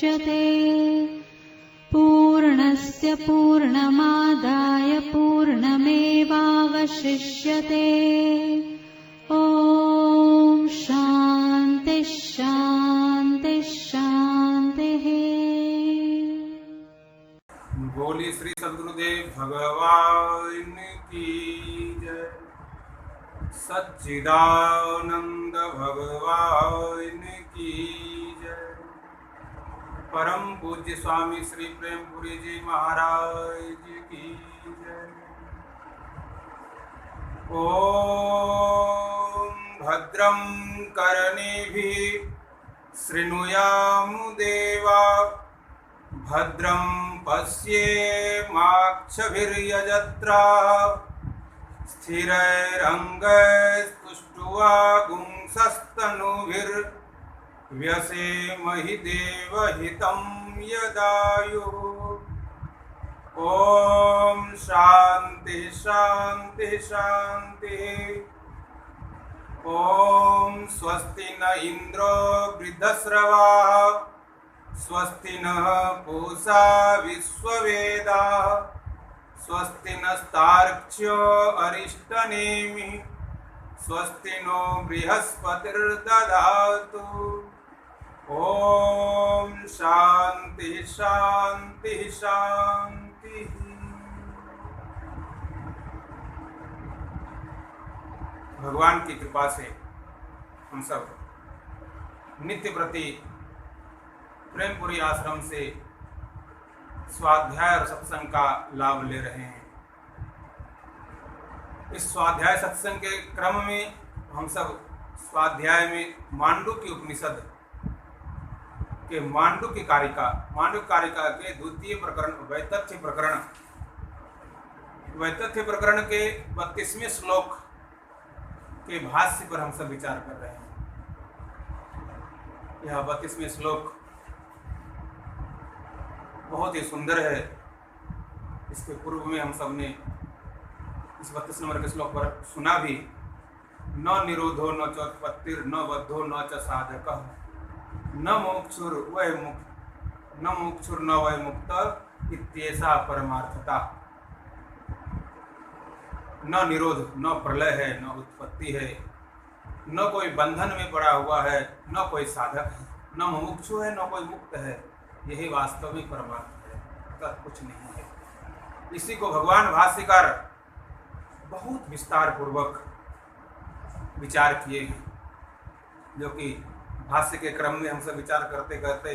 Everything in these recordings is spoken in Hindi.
मुच्यते। पूर्णस्य पूर्णमादाय पूर्णमेवावशिष्यते। ॐ शान्ति शान्ति शान्तिः। बोली श्री सद्गुरुदेव भगवान की जय। सच्चिदानंद भगवान की जय। परम पूज्य स्वामी श्री प्रेमपुरी जी महाराज की जय। ओम भद्रं कर्णेभिः शृणुयाम देवा। भद्रं पश्येमाक्षभिर्यजत्राः। स्थिरैरङ्गैस्तुष्ट्वा देवहितं यदायुः। ॐ शान्ति शान्ति शान्तिः। ॐ स्वस्ति न इंद्रो वृद्धश्रवाः। स्वस्ति नः पूषा विश्ववेदाः। स्वस्ति नस्तार्क्ष्यो अरिष्टनेमिः। स्वस्ति नो बृहस्पतिर्दधातु। ओम शांति शांति शांति। भगवान की कृपा से हम सब नित्य प्रति प्रेमपुरी आश्रम से स्वाध्याय और सत्संग का लाभ ले रहे हैं। इस स्वाध्याय सत्संग के क्रम में हम सब स्वाध्याय में मांडुक्य उपनिषद के मांडुक्य कारिका के द्वितीय प्रकरण वैतथ्य प्रकरण के 32वें श्लोक के भाष्य पर हम सब विचार कर रहे हैं। यह 32वें श्लोक बहुत ही सुंदर है। इसके पूर्व में हम सब ने इस 32 नंबर के श्लोक पर सुना भी। न निरोधो न चोत्पत्तिर न बद्धो न च साधकः न मोक्षुर न वै मुक्त इत्येषा परमार्थता। न निरोध, न प्रलय है, न उत्पत्ति है, न कोई बंधन में पड़ा हुआ है, न कोई साधक है, न मुमुक्षु है, न कोई मुक्त है। यही वास्तव में परमात्मा है, कुछ नहीं है। इसी को भगवान भाष्यकार बहुत विस्तार पूर्वक विचार किए हैं, जो कि भाष्य के क्रम में हम सब विचार करते करते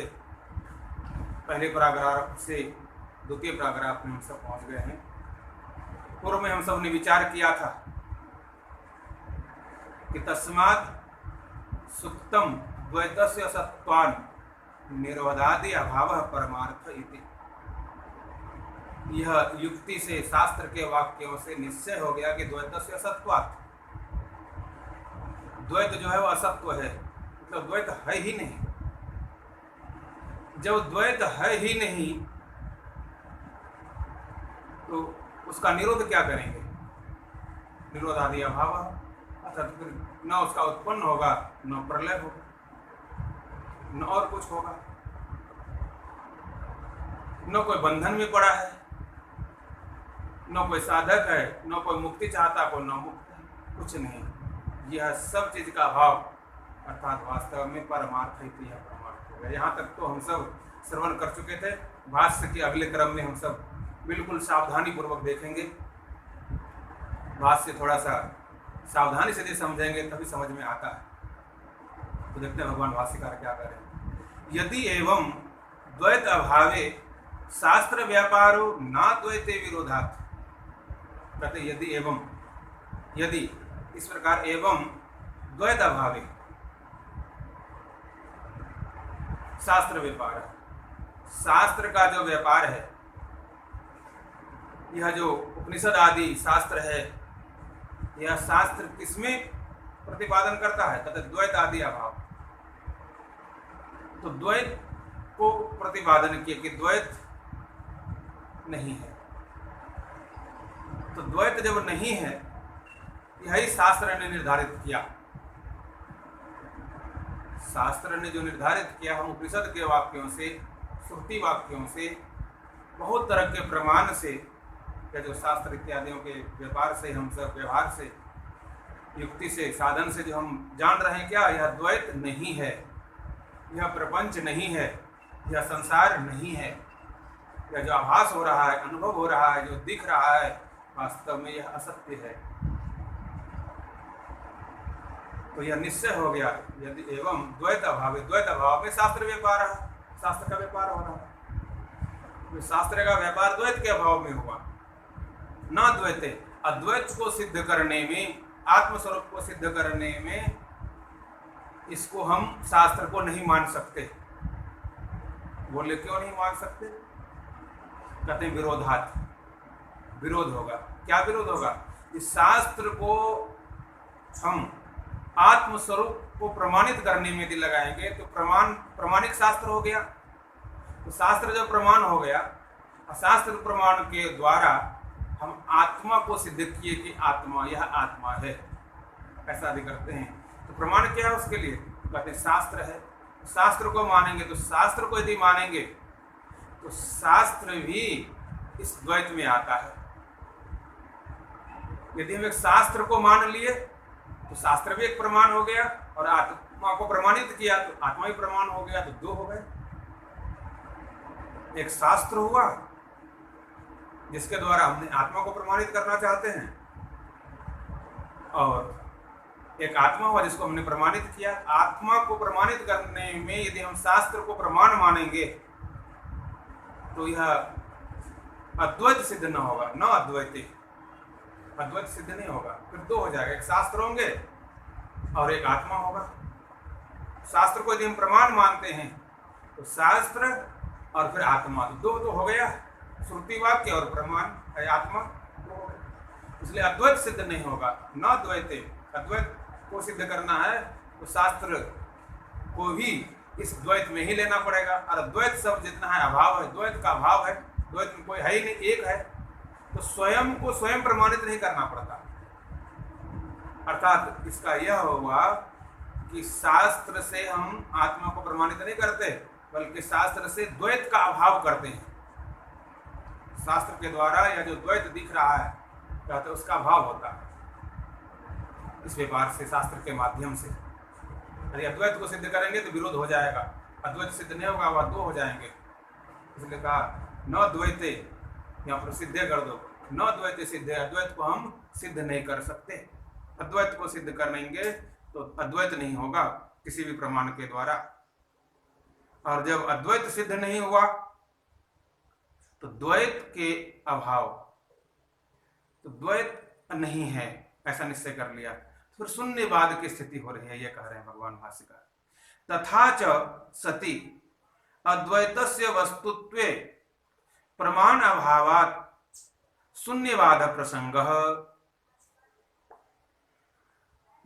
पहले पैराग्राफ से द्वितीय पैराग्राफ में हम सब पहुंच गए हैं। पूर्व में हम सब ने विचार किया था कि तस्मात् सुक्तम द्वैतस्य सत्वान् निर्वदादि अभाव परमार्थ इति। यह युक्ति से शास्त्र के वाक्यों से निश्चय हो गया कि द्वैतस्य असत्वात्, द्वैत जो है वो असत्व है, मतलब द्वैत है ही नहीं। जब द्वैत है ही नहीं तो उसका निरोध क्या करेंगे? निरोधादि अभाव, अर्थात न उसका उत्पन्न होगा, न प्रलय होगा, न और कुछ होगा, न कोई बंधन में पड़ा है, न कोई साधक है, न कोई मुक्ति चाहता, कोई न मुक्त है, कुछ नहीं। यह सब चीज का अभाव अर्थात वास्तव में परमार्थ ही परमार्थ हो गया। यहाँ तक तो हम सब श्रवण कर चुके थे। भाष्य के अगले क्रम में हम सब बिल्कुल सावधानी पूर्वक देखेंगे। भाष्य थोड़ा सा सावधानी से समझेंगे तभी समझ में आता है। तो देखते हैं भगवान भाष्यकार क्या करें। यदि एवं द्वैत अभावे शास्त्र व्यापारो ना द्वैते विरोधात्। कहते यदि एवं, यदि इस प्रकार एवं द्वैत अभावे शास्त्र व्यापार, शास्त्र का जो व्यापार है, यह जो उपनिषद आदि शास्त्र है, यह शास्त्र किसमें प्रतिपादन करता है? कहते द्वैत आदि अभाव। तो द्वैत को प्रतिपादन किया कि द्वैत नहीं है। तो द्वैत जब नहीं है, यही शास्त्र ने निर्धारित किया। शास्त्र ने जो निर्धारित किया, हम उपनिषद के वाक्यों से श्रुति वाक्यों से, बहुत तरह के प्रमाण से, या जो शास्त्र इत्यादियों के व्यापार से, हम सब व्यवहार से, युक्ति से, साधन से जो हम जान रहे हैं, क्या यह द्वैत नहीं है, यह प्रपंच नहीं है, यह संसार नहीं है, यह जो आभास हो रहा है, अनुभव हो रहा है, जो दिख रहा है, वास्तव में यह असत्य है। तो यह निश्चय हो गया। यदि एवं द्वैत अभाव, द्वैत अभाव में शास्त्र व्यापार है, शास्त्र का व्यापार हो रहा है। तो शास्त्र का व्यापार द्वैत के अभाव में हुआ, न द्वैते। अद्वैत को सिद्ध करने में, आत्मस्वरूप को सिद्ध करने में, इसको हम शास्त्र को नहीं मान सकते। बोले क्यों नहीं मान सकते? कहते हैं विरोधात, विरोध होगा। क्या विरोध होगा? इस शास्त्र को हम आत्मस्वरूप को प्रमाणित करने में यदि लगाएंगे तो प्रमाणिक शास्त्र हो गया। तो शास्त्र जो प्रमाण हो गया, शास्त्र प्रमाण के द्वारा हम आत्मा को सिद्ध किए कि आत्मा, यह आत्मा है, ऐसा भी करते हैं। तो प्रमाण क्या है उसके लिए? कहते हैं शास्त्र है। शास्त्र को मानेंगे, तो शास्त्र को यदि मानेंगे तो शास्त्र भी इस द्वैत में आता है। यदि हम एक शास्त्र को मान लिए तो शास्त्र भी एक प्रमाण हो गया, और आत्मा को प्रमाणित किया तो आत्मा भी प्रमाण हो गया, तो दो हो गए। एक शास्त्र हुआ जिसके द्वारा हमने आत्मा को प्रमाणित करना चाहते हैं, और एक आत्मा हुआ जिसको हमने प्रमाणित किया। आत्मा को प्रमाणित करने में यदि हम शास्त्र को प्रमाण मानेंगे तो यह अद्वैत सिद्ध न होगा, न अद्वैत, अद्वैत सिद्ध नहीं होगा। फिर दो हो जाएगा, एक शास्त्र होंगे और एक आत्मा होगा। शास्त्र को यदि हम प्रमाण मानते हैं तो शास्त्र और फिर आत्मा, दो तो हो गया, श्रुति वाक्य और प्रमाण आत्मा, दो हो गया। इसलिए अद्वैत सिद्ध नहीं होगा, न द्वैते। अद्वैत को सिद्ध करना है तो शास्त्र को भी इस द्वैत में ही लेना पड़ेगा। और द्वैत शब्द जितना है अभाव है, द्वैत का अभाव है, द्वैत में कोई है ही नहीं, एक है। तो स्वयं को स्वयं प्रमाणित नहीं करना पड़ता। अर्थात इसका यह हुआ कि शास्त्र से हम आत्मा को प्रमाणित नहीं करते, बल्कि शास्त्र से द्वैत का अभाव करते हैं। शास्त्र के द्वारा यह जो द्वैत दिख रहा है, कहते उसका अभाव होता है इस व्यापार से, शास्त्र के माध्यम से। यदि अद्वैत को सिद्ध करेंगे तो विरोध हो जाएगा, अद्वैत सिद्ध नहीं होगा, वह दो हो जाएंगे। इसलिए कहा न द्वैते, यहाँ पर सिद्धे कर दो, न द्वैते सिद्धे। अद्वैत को हम सिद्ध नहीं कर सकते। अद्वैत को सिद्ध करेंगे तो अद्वैत नहीं होगा किसी भी प्रमाण के द्वारा। और जब अद्वैत सिद्ध नहीं हुआ तो द्वैत के अभाव, तो द्वैत नहीं है ऐसा निश्चय कर लिया, फिर शून्यवाद की स्थिति हो रही है। ये कह रहे हैं भगवान भाष्यकार। तथा च सति अद्वैतस्य वस्तुत्वे प्रमाण अभावात् शून्यवाद प्रसंगः।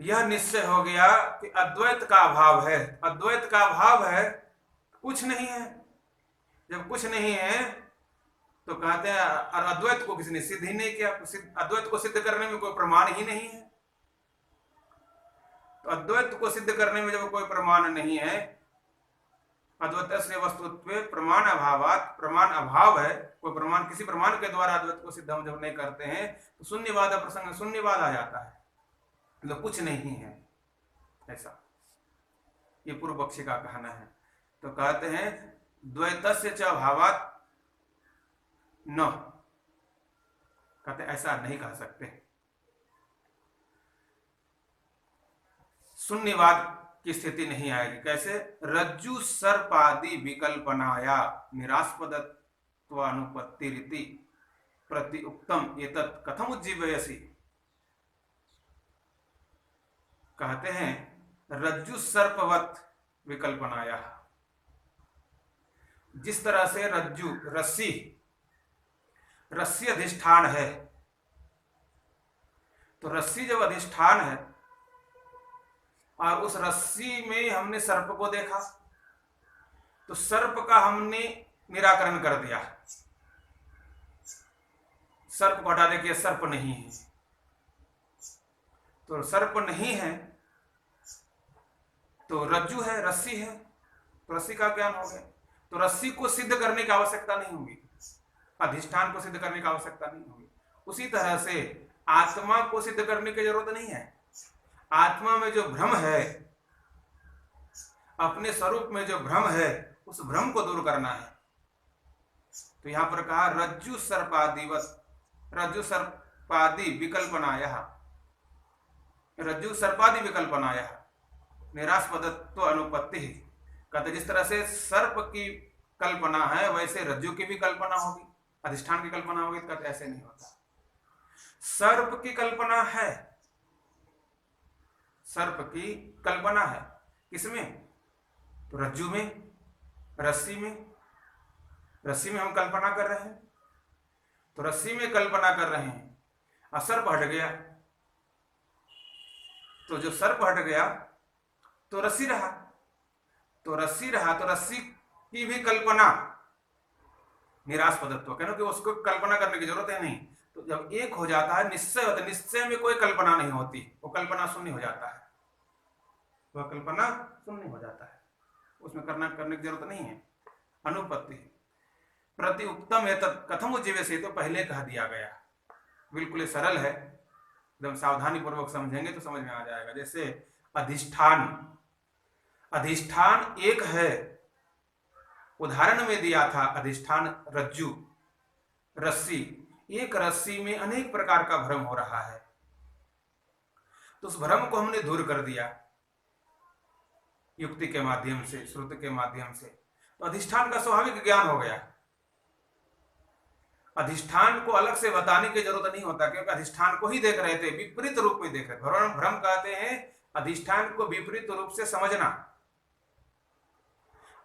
यह निश्चय हो गया कि अद्वैत का अभाव है। अद्वैत का अभाव है, कुछ नहीं है। जब कुछ नहीं है तो कहते हैं, और अद्वैत को किसी ने सिद्ध ही नहीं किया। अद्वैत को सिद्ध करने में कोई प्रमाण ही नहीं है। तो अद्वैत को सिद्ध करने में जब कोई प्रमाण नहीं है, अद्वैतस्य वस्तुत्वे प्रमाण अभावात्, प्रमाण अभाव है, कोई प्रमाण, किसी प्रमाण के द्वारा अद्वैत को सिद्ध हम जब नहीं करते हैं तो शून्यवाद प्रसंग, शून्यवाद आ जाता है, मतलब कुछ नहीं है ऐसा। ये पूर्व पक्षी का कहना है। तो कहते हैं द्वैतस्य च अभावात् न, कहते ऐसा नहीं कह सकते। शून्यवाद की स्थिति नहीं आएगी। कैसे? रज्जु सर्पादि विकल्पनाया निरास्पदत्व अनुपत्ति रीति प्रति उक्तम एतत् कथम उज्जीवयसि। कहते हैं रज्जु सर्पवत विकल्पनाया, जिस तरह से रज्जु, रस्सी अधिष्ठान है, तो रस्सी जब अधिष्ठान है और उस रस्सी में हमने सर्प को देखा तो सर्प का हमने निराकरण कर दिया, सर्प को हटा दे कि सर्प नहीं है। तो सर्प नहीं है तो रज्जु है, रस्सी है, तो रस्सी का ज्ञान हो गया। तो रस्सी को सिद्ध करने की आवश्यकता नहीं होगी, अधिष्ठान को सिद्ध करने की आवश्यकता नहीं होगी। उसी तरह से आत्मा को सिद्ध करने की जरूरत नहीं है। आत्मा में जो भ्रम है, अपने स्वरूप में जो भ्रम है, उस भ्रम को दूर करना है। तो यहां पर कहा रज्जु सर्पादिवत, रज्जु सर्पादि विकल्पनाया, रज्जु सर्पादि विकल्पनाया निरास्पदत्व अनुपत्ति। कहते जिस तरह से सर्प की कल्पना है वैसे रज्जु की भी कल्पना होगी, अधिष्ठान की कल्पना होगी। कहते ऐसे नहीं होता। सर्प की कल्पना है, सर्प की कल्पना है किसमें? तो रज्जु में, रस्सी में। रस्सी में हम कल्पना कर रहे हैं, तो रस्सी में कल्पना कर रहे हैं और सर्प हट गया, तो जो सर्प हट गया तो रस्सी रहा, तो रस्सी रहा, तो रस्सी की भी कल्पना निरास्पदत्व, कहना कि उसको कल्पना करने की जरूरत है नहीं। तो जब एक हो जाता है, निश्चय होता है, निश्चय में कोई कल्पना नहीं होती, वो कल्पना शून्य हो जाता है, वह कल्पना शून्य हो जाता है, उसमें करने की जरूरत नहीं है। अनुपत्ति प्रति उत्तम है तत् कथम उज्जीवे से, तो पहले कह दिया गया, बिल्कुल सरल है, एकदम सावधानी पूर्वक समझेंगे तो समझ में आ जाएगा। जैसे अधिष्ठान, अधिष्ठान एक है, उदाहरण में दिया था अधिष्ठान रज्जु, रस्सी, एक रस्सी में अनेक प्रकार का भ्रम हो रहा है, तो उस भ्रम को हमने दूर कर दिया युक्ति के माध्यम से, श्रुति के माध्यम से, तो अधिष्ठान का स्वाभाविक ज्ञान हो गया। अधिष्ठान को अलग से बताने की जरूरत नहीं होता, क्योंकि अधिष्ठान को ही देख रहे थे, विपरीत रूप में देख रहे थे। भ्रम कहते हैं अधिष्ठान को विपरीत रूप से समझना।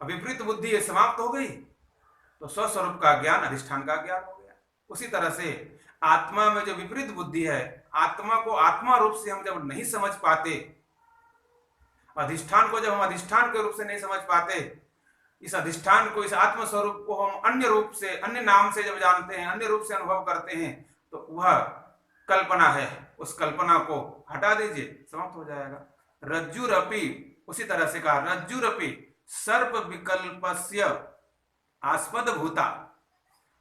विपरीत बुद्धि समाप्त हो गई तो स्वस्वरूप का ज्ञान अधिष्ठान का ज्ञान हो गया। उसी तरह से आत्मा में जो विपरीत बुद्धि है, आत्मा को आत्मा रूप से हम जब नहीं समझ पाते, अधिष्ठान को जब हम अधिष्ठान के रूप से नहीं समझ पाते, इस अधिष्ठान को, इस आत्म स्वरूप को हम अन्य रूप से, अन्य नाम से जब जानते हैं, अन्य रूप से अनुभव करते हैं, तो वह कल्पना है, उस कल्पना को हटा दीजिए, समाप्त हो जाएगा। रज्जुरपि, उसी तरह से कहा रज्जुरपि सर्प विकल्पस्य आस्पद भूता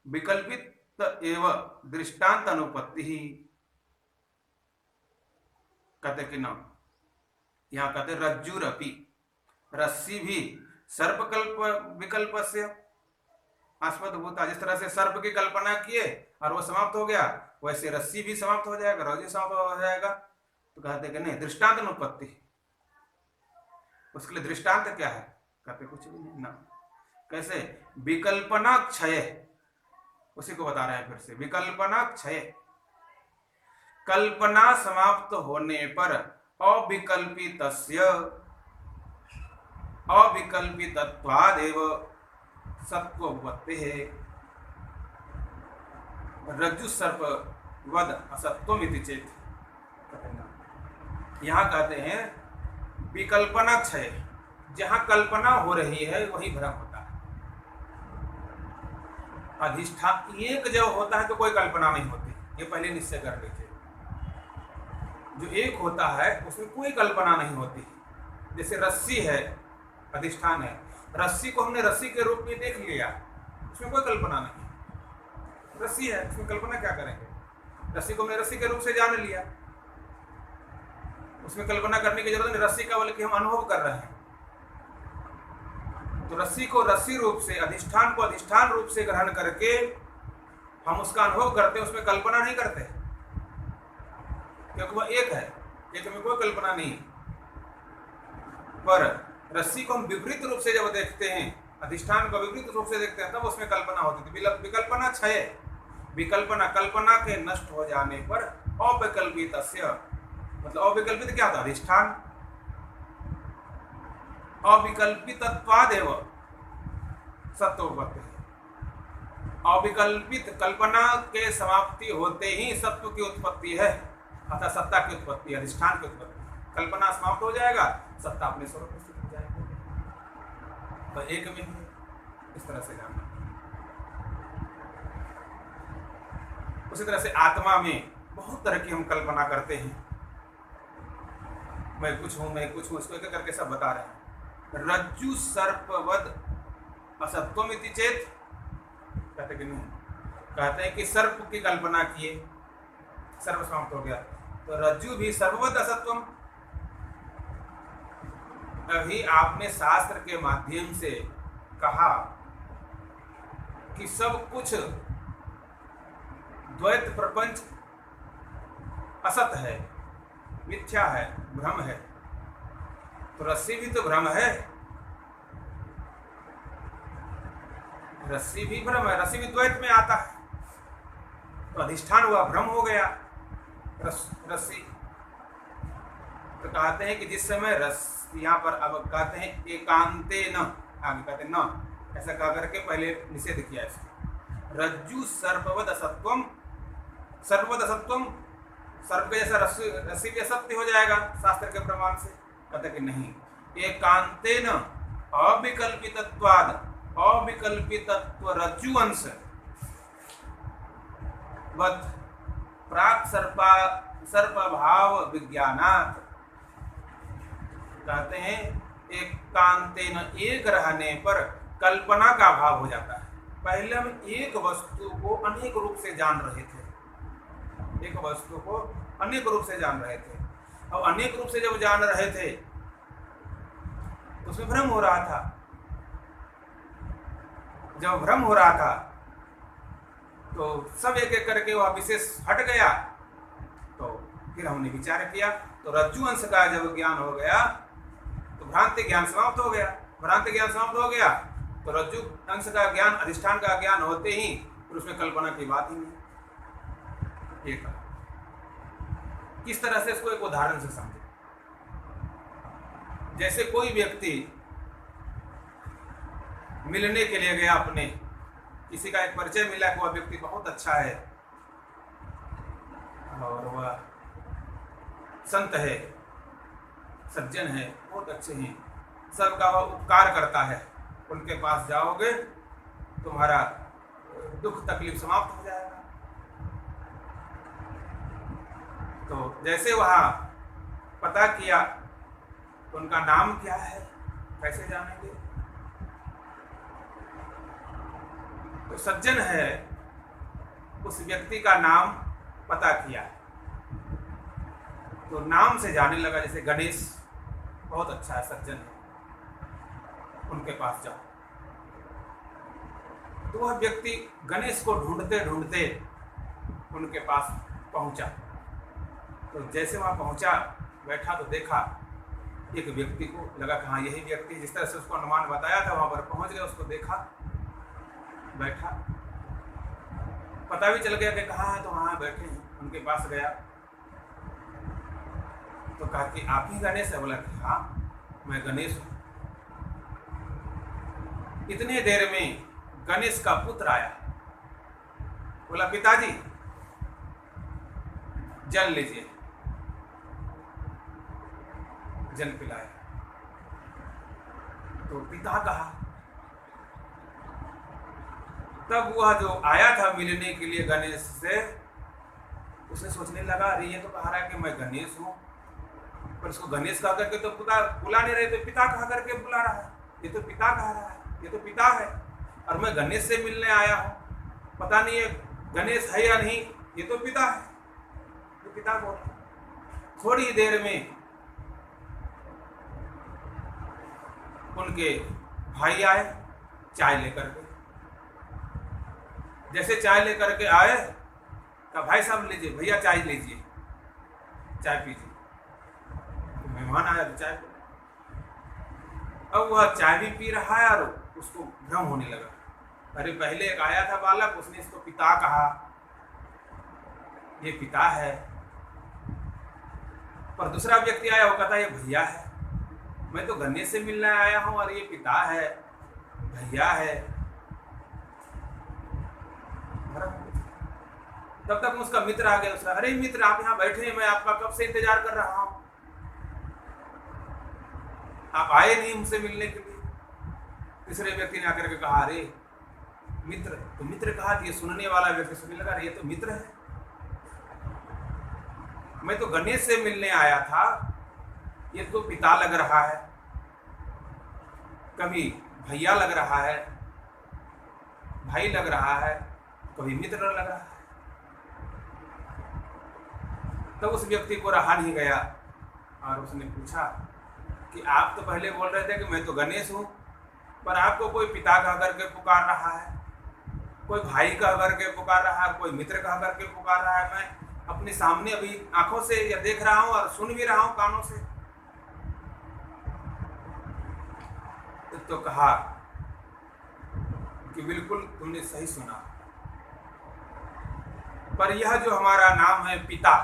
विकल्पित एव दृष्टांत अनुपत्ति ही। कहते कि न, यहां कहते रज्जुरपि, रस्सी भी सर्पकल्प विकल्प से आस्पद भूता, जिस तरह से सर्प की कल्पना किए और वो समाप्त हो गया, वैसे रस्सी भी समाप्त हो जाएगा, रज्जु समाप्त हो जाएगा। तो कहते कि नहीं, दृष्टांत अनुपत्ति, उसके लिए दृष्टांत क्या है? कहते कुछ भी नहीं ना। कैसे? विकल्पना क्षय, उसी को बता रहे हैं फिर से, विकल्पना क्षय, कल्पना समाप्त होने पर अविकल्पितस्य अविकल्पितत्वादेव सत्वोपत्ति है। रज्जु सर्प वद असत्वमिति चेत, यहां कहते हैं विकल्पना क्षय, जहां कल्पना हो रही है वही भ्रम होता है। अधिष्ठान एक जब होता है तो कोई कल्पना नहीं होती, ये पहले निश्चय कर लीजिए। जो एक होता है उसमें कोई कल्पना नहीं होती। जैसे रस्सी है, अधिष्ठान है, रस्सी को हमने रस्सी के रूप में देख लिया, उसमें कोई कल्पना नहीं, रस्सी है, उसमें कल्पना क्या करेंगे? रस्सी को हमने रस्सी के रूप से जान लिया, उसमें कल्पना करने की जरूरत नहीं, रस्सी का बल्कि हम अनुभव कर रहे हैं। तो रस्सी को रस्सी रूप से, अधिष्ठान को अधिष्ठान रूप से ग्रहण करके हम उसका अनुभव करते, उसमें कल्पना नहीं करते, क्योंकि वह एक है, एक में कोई कल्पना नहीं। पर रस्सी को हम विपरीत रूप से जब देखते हैं, अधिष्ठान को विपरीत रूप से देखते हैं, तब उसमें कल्पना होती थी। विकल्पना क्षय, विकल्पना, कल्पना के नष्ट हो जाने पर अविकल्पितस्य, मतलब अविकल्पित क्या था? अधिष्ठान। अविकल्पितत्वादेव सत्वोपत्ति, अविकल्पित कल्पना के समाप्ति होते ही सत्व की उत्पत्ति है, अर्थात सत्ता की उत्पत्ति, अधिष्ठान की उत्पत्ति। कल्पना समाप्त हो जाएगा, सत्ता अपने स्वरूप में स्थित हो जाएगी, तो एक में ही इस तरह से जानना। उसी तरह से आत्मा में बहुत तरह की हम कल्पना करते हैं, मैं कुछ हूं, मैं कुछ हूं, इसको एक करके सब बता रहे हैं। रज्जु सर्पवद असत्वम इति चेत, कहते कि नहीं, कहते हैं कि सर्प की कल्पना किए, सर्प समाप्त हो गया, तो रज्जु भी सर्ववत असत्वम। अभी आपने शास्त्र के माध्यम से कहा कि सब कुछ द्वैत प्रपंच असत है, मिथ्या है, भ्रम है, तो रस्सी भी तो भ्रम है, रस्सी भी भ्रम है, रस्सी भी द्वैत में आता है, तो अधिष्ठान हुआ भ्रम हो गया रस्सी। तो कहते हैं कि जिस समय यहाँ पर अब कहते हैं एकांते न, आगे कहते न, ऐसा कह करके पहले निषेध किया इसको। रज्जु सर्ववद असत्वम, सर्ववद असत्वम, सर्व के जैसा रस्सी भी असत्य हो जाएगा शास्त्र के प्रमाण से, कहते कि नहीं, एकांते न अविकल्पितत्वाद, अविकल्पितत्व रज्जु अंश वत प्राक सर्पभाव विज्ञानात्, कहते हैं एकांतेन, एक रहने पर कल्पना का भाव हो जाता है। पहले हम एक वस्तु को अनेक रूप से जान रहे थे, एक वस्तु को अनेक रूप से जान रहे थे, अब अनेक रूप से जब जान रहे थे उसमें भ्रम हो रहा था। जब भ्रम हो रहा था तो सब एक एक करके वह विशेष हट गया, तो फिर हमने विचार किया, तो रज्जु अंश का जब ज्ञान हो गया तो भ्रांति ज्ञान समाप्त हो गया, भ्रांति ज्ञान समाप्त हो गया तो रज्जु अंश का ज्ञान, अधिष्ठान का ज्ञान होते ही फिर उसमें कल्पना की बात ही नहीं। एक किस तरह से इसको एक उदाहरण से समझे, जैसे कोई व्यक्ति मिलने के लिए गया, अपने किसी का एक परिचय मिला कि वह व्यक्ति बहुत अच्छा है और वह संत है, सज्जन है, बहुत अच्छे हैं, सबका वह उपकार करता है, उनके पास जाओगे तुम्हारा दुख तकलीफ समाप्त हो जाएगा। तो जैसे वहाँ पता किया तो उनका नाम क्या है, कैसे जानेंगे, तो सज्जन है, उस व्यक्ति का नाम पता किया तो नाम से जाने लगा, जैसे गणेश बहुत अच्छा है, सज्जन है, उनके पास जाओ। तो वह व्यक्ति गणेश को ढूंढते ढूंढते उनके पास पहुंचा, तो जैसे वहां पहुंचा, बैठा तो देखा एक व्यक्ति को, लगा कि हाँ यही व्यक्ति, जिस तरह से उसको अनुमान बताया था वहां पर पहुंच गया, उसको देखा, बैठा, पता भी चल गया कि कहाँ है, तो वहाँ बैठे हैं, उनके पास गया तो कहा कि आप ही गणेश है, बोला कि हाँ मैं गणेश हूँ। इतने देर में गणेश का पुत्र आया, बोला पिताजी जल लीजिए, जल पिलाया, तो पिता कहा। तब वह जो आया था मिलने के लिए गणेश से, उसे सोचने लगा, अरे ये तो कह रहा है कि मैं गणेश हूँ, पर इसको गणेश कहा करके तो पिता बुला नहीं रहे, तो पिता कहा करके बुला रहा है, ये तो पिता कह रहा है, ये तो पिता है, और मैं गणेश से मिलने आया हूँ, पता नहीं है गणेश है या नहीं, ये तो पिता है, तो पिता बोल। थोड़ी देर में उनके भाई आए चाय लेकर के, जैसे चाय लेकर के आए, कहा भाई साहब लीजिए, भैया चाय लीजिए, चाय पीजिए। तो मेहमान आया तो चाय, अब वह चाय भी पी रहा है और उसको भ्रम होने लगा, अरे पहले एक आया था बालक, उसने इसको पिता कहा, ये पिता है, पर दूसरा व्यक्ति आया, वो कहता ये भैया है, मैं तो गणेश से मिलने आया हूँ और ये पिता है, भैया है। तब तक उसका मित्र आ गया, उसका, अरे मित्र आप यहाँ बैठे हैं, मैं आपका कब से इंतजार कर रहा हूँ, आप आए नहीं मुझसे मिलने के लिए। तीसरे व्यक्ति ने आकर के कहा, अरे मित्र, तो मित्र कहा, ये सुनने वाला व्यक्ति सुनने लगा, ये तो मित्र है, मैं तो गणेश से मिलने आया था, ये तो पिता लग रहा है, कभी भैया लग रहा है, भाई लग रहा है, कभी मित्र लग रहा है। तो उस व्यक्ति को रहा नहीं गया और उसने पूछा कि आप तो पहले बोल रहे थे कि मैं तो गणेश हूँ, पर आपको कोई पिता कह करके पुकार रहा है, कोई भाई कह करके पुकार रहा है, कोई मित्र कह करके पुकार रहा है। मैं अपने सामने अभी आंखों से यह देख रहा हूँ और सुन भी रहा हूँ कानों से। तो कहा कि बिल्कुल तुमने सही सुना, पर यह जो हमारा नाम है पिता,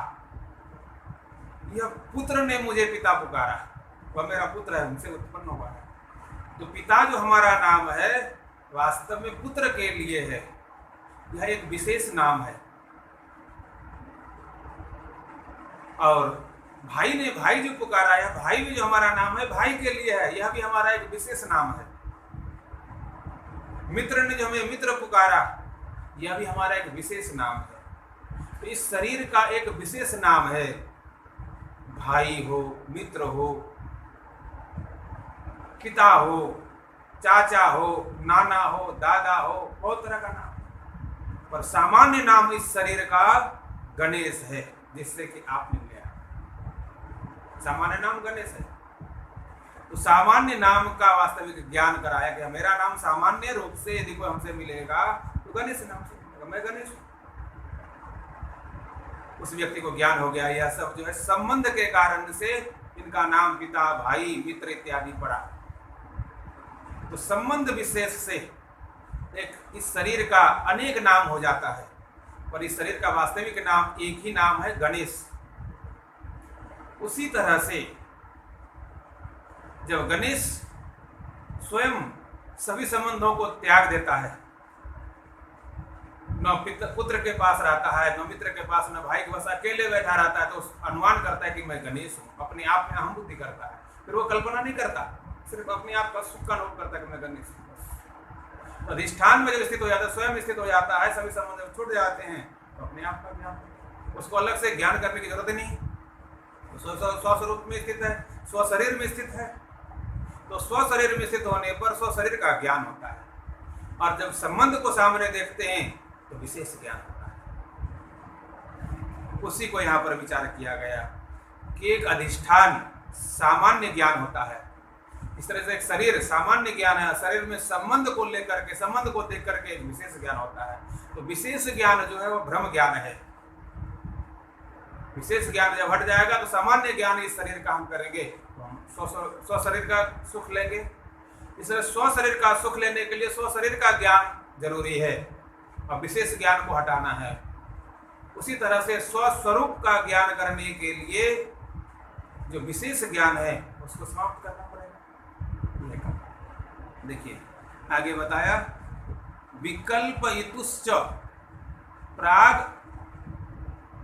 यह पुत्र ने मुझे पिता पुकारा, वह मेरा पुत्र है, उनसे उत्पन्न हुआ है। तो पिता जो हमारा नाम है वास्तव में पुत्र के लिए है, यह एक विशेष नाम है। और भाई ने भाई जो पुकारा है, भाई भी जो हमारा नाम है भाई के लिए है, यह भी हमारा एक विशेष नाम है। मित्र ने जो हमें मित्र पुकारा, यह भी हमारा एक विशेष नाम है। तो इस शरीर का एक विशेष नाम है, भाई हो, मित्र हो, पिता हो, चाचा हो, नाना हो, दादा हो, बहुत तरह का नाम। पर सामान्य नाम इस शरीर का गणेश है, जिससे कि आपने लिया सामान्य नाम गणेश है। तो सामान्य नाम का वास्तविक ज्ञान कराया गया। मेरा नाम सामान्य रूप से यदि कोई हमसे मिलेगा तो गणेश नाम से मिलेगा, मैं गणेश हूँ। उस व्यक्ति को ज्ञान हो गया यह सब जो है संबंध के कारण से इनका नाम पिता, भाई, मित्र इत्यादि पड़ा। तो संबंध विशेष से एक इस शरीर का अनेक नाम हो जाता है, पर इस शरीर का वास्तविक नाम एक ही नाम है, गणेश। उसी तरह से जब गणेश स्वयं सभी संबंधों को त्याग देता है, न पुत्र के पास रहता है, न मित्र के पास, न भाई के पास, अकेले बैठा रहता है, तो अनुमान करता है कि मैं गणेश हूँ, अपने आप में अहम बुद्धि करता है। फिर वो कल्पना नहीं करता, सिर्फ अपने आप का सुख का अनुभव करता है कि मैं गणेश हूँ। अधिष्ठान में जब स्थित हो जाता है, स्वयं स्थित हो जाता है, सभी संबंध छूट जाते हैं, तो अपने आप का ज्ञान, उसको अलग से ज्ञान करने की जरूरत ही नहीं। स्वस्वरूप में स्थित है, स्वशरीर में स्थित है, तो स्वशरीर में स्थित होने पर स्वशरीर का ज्ञान होता है। और जब संबंध को सामने देखते हैं तो विशेष ज्ञान होता है। उसी को यहाँ पर विचार किया गया कि एक अधिष्ठान सामान्य ज्ञान होता है, इस तरह से एक शरीर सामान्य ज्ञान है, शरीर में संबंध को लेकर के, संबंध को देख करके एक विशेष ज्ञान होता है। तो विशेष ज्ञान जो है वो भ्रम ज्ञान है। विशेष ज्ञान जब हट जाएगा तो सामान्य ज्ञान इस शरीर का हम करेंगे, तो हम स्व शरीर का सुख लेंगे। इसलिए स्व शरीर का सुख लेने के लिए स्व शरीर का ज्ञान जरूरी है और विशेष ज्ञान को हटाना है। उसी तरह से स्वस्वरूप का ज्ञान करने के लिए जो विशेष ज्ञान है उसको समाप्त करना पड़ेगा। देखिए आगे बताया, विकल्पयितुश्च प्राग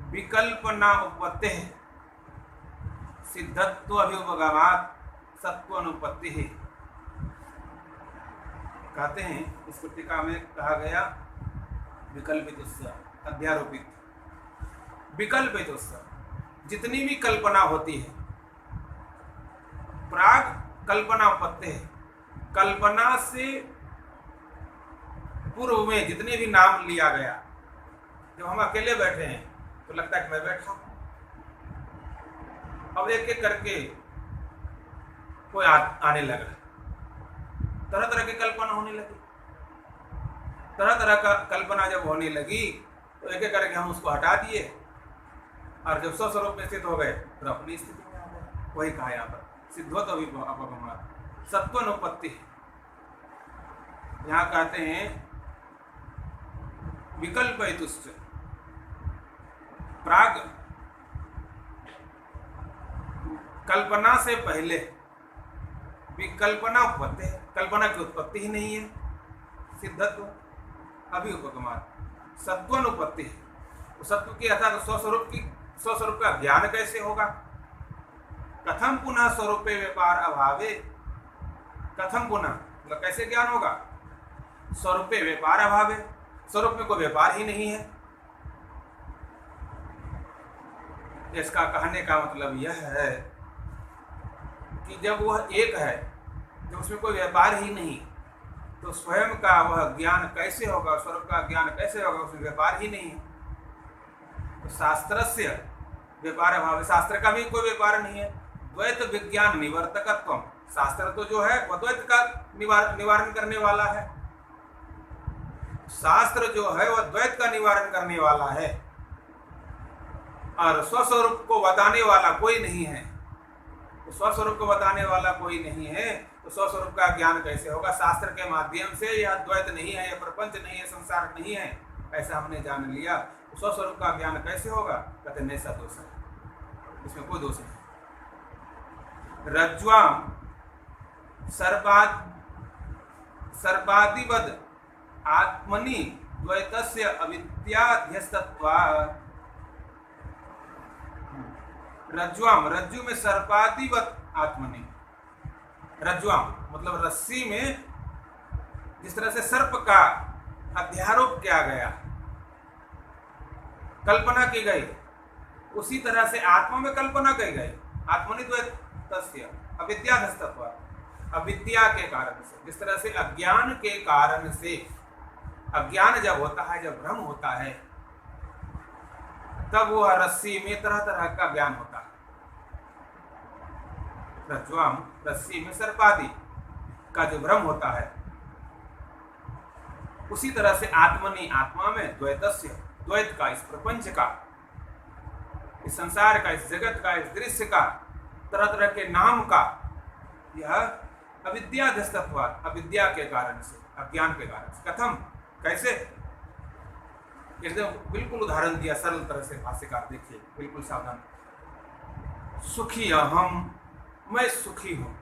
विकल्पना उपपत्ति सिद्धत्व अभ्युपगमात् सत्वानुपत्ति है। कहते हैं इस टीका में कहा गया विकल्पितुश्च, अध्यारोपित। विकल्पितुश्च जितनी भी कल्पना होती है, प्राग कल्पना उपपत्ति है, कल्पना से पूर्व में जितने भी नाम लिया गया, जब हम अकेले बैठे हैं तो लगता है कि मैं बैठा हूं। अब एक एक करके कोई आने लगा, तरह तरह की कल्पना होने लगी। तरह तरह का कल्पना जब होने लगी तो एक एक करके हम उसको हटा दिए और जब स्वस्वरूप में स्थित हो गए तो अपनी स्थिति में आ गए। वही कहा यहाँ पर सिद्धोत अपगमात् सत्वानुपत्ति। यहाँ कहते हैं विकल्पयितुश्च प्राग, कल्पना से पहले विकल्पना उपपत्ति है, कल्पना की उत्पत्ति ही नहीं है। सिद्धत्व अभ्युपगमात् सत्वानुपत्ति है, तो सत्व की अर्थात स्वस्वरूप की, स्वस्वरूप का ज्ञान कैसे होगा। कथम पुनः स्वरूपे व्यापार अभावे, कथम पुनः मतलब कैसे ज्ञान होगा। स्वरूपे व्यापार अभावे, स्वरूप में कोई व्यापार ही नहीं है। इसका कहने का मतलब यह है कि जब वह एक है, जब उसमें कोई व्यापार ही नहीं, तो स्वयं का वह ज्ञान कैसे होगा, स्वरूप का ज्ञान कैसे होगा, उसमें व्यापार ही नहीं है। तो शास्त्रस्य व्यापार भाव, शास्त्र का भी कोई व्यापार नहीं है। द्वैत विज्ञान निवर्तकत्व, शास्त्र तो जो है वह द्वैत का निवारण करने वाला है। शास्त्र जो है वह द्वैत का निवारण करने वाला है, और स्वस्वरूप को बताने वाला कोई नहीं है। तो स्वस्वरूप को बताने वाला कोई नहीं है, तो स्वस्वरूप का ज्ञान कैसे होगा? शास्त्र के माध्यम से यह द्वैत नहीं है, यह प्रपंच नहीं है, संसार नहीं है, ऐसा हमने जान लिया। तो स्वस्वरूप का ज्ञान कैसे होगा? कहते नहीं, ऐसा दोष है, इसमें कोई दोष नहीं। रज्ज्वाम सर्पादिवद आत्मनि द्वैतस्य अविद्याध्यस्तत्वात्। रज्ज्वाम, रज्जु में सर्पादिवत आत्मनि, रज्ज्वाम मतलब रस्सी में जिस तरह से सर्प का अध्यारोप किया गया, कल्पना की गई, उसी तरह से आत्मा में कल्पना की गई। आत्मनि द्वैतस्य अविद्याध्यस्तत्वात्, अविद्या के कारण से, जिस तरह से अज्ञान के कारण से, अज्ञान जब होता है, जब भ्रम होता है, तब वह रस्सी में तरह तरह का ज्ञान होता है। रज्ज्वाम, रस्सी में सर्पादि का जो भ्रम होता है, उसी तरह से आत्मनि, आत्मा में द्वैतस्य, द्वैत का, इस प्रपंच का, इस संसार का, इस जगत का, इस दृश्य का, तरह तरह के नाम का, यह अविद्याध्यस्तत्वात्, अविद्या के कारण से, अज्ञान के कारण से। कथम, कैसे? एकदम बिल्कुल उदाहरण दिया सरल तरह से भाष्यकार, देखिए बिल्कुल सावधान। सुखी अहम, मैं सुखी हूं,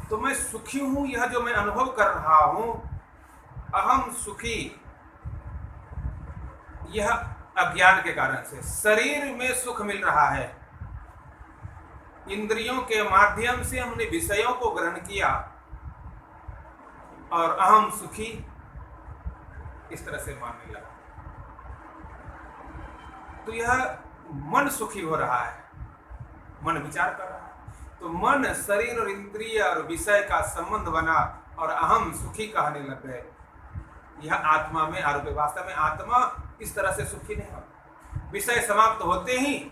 तो मैं सुखी हूं, यह जो मैं अनुभव कर रहा हूं, अहम सुखी, यह अज्ञान के कारण से। शरीर में सुख मिल रहा है, इंद्रियों के माध्यम से हमने विषयों को ग्रहण किया, और अहम सुखी इस तरह से मानने लगा। तो यह मन सुखी हो रहा है, मन विचार कर रहा है, तो मन, शरीर और इंद्रिय और विषय का संबंध बना और अहम सुखी कहने लग गए। यह आत्मा में आरोप है। वास्तव में आत्मा इस तरह से सुखी नहीं होता। विषय समाप्त होते ही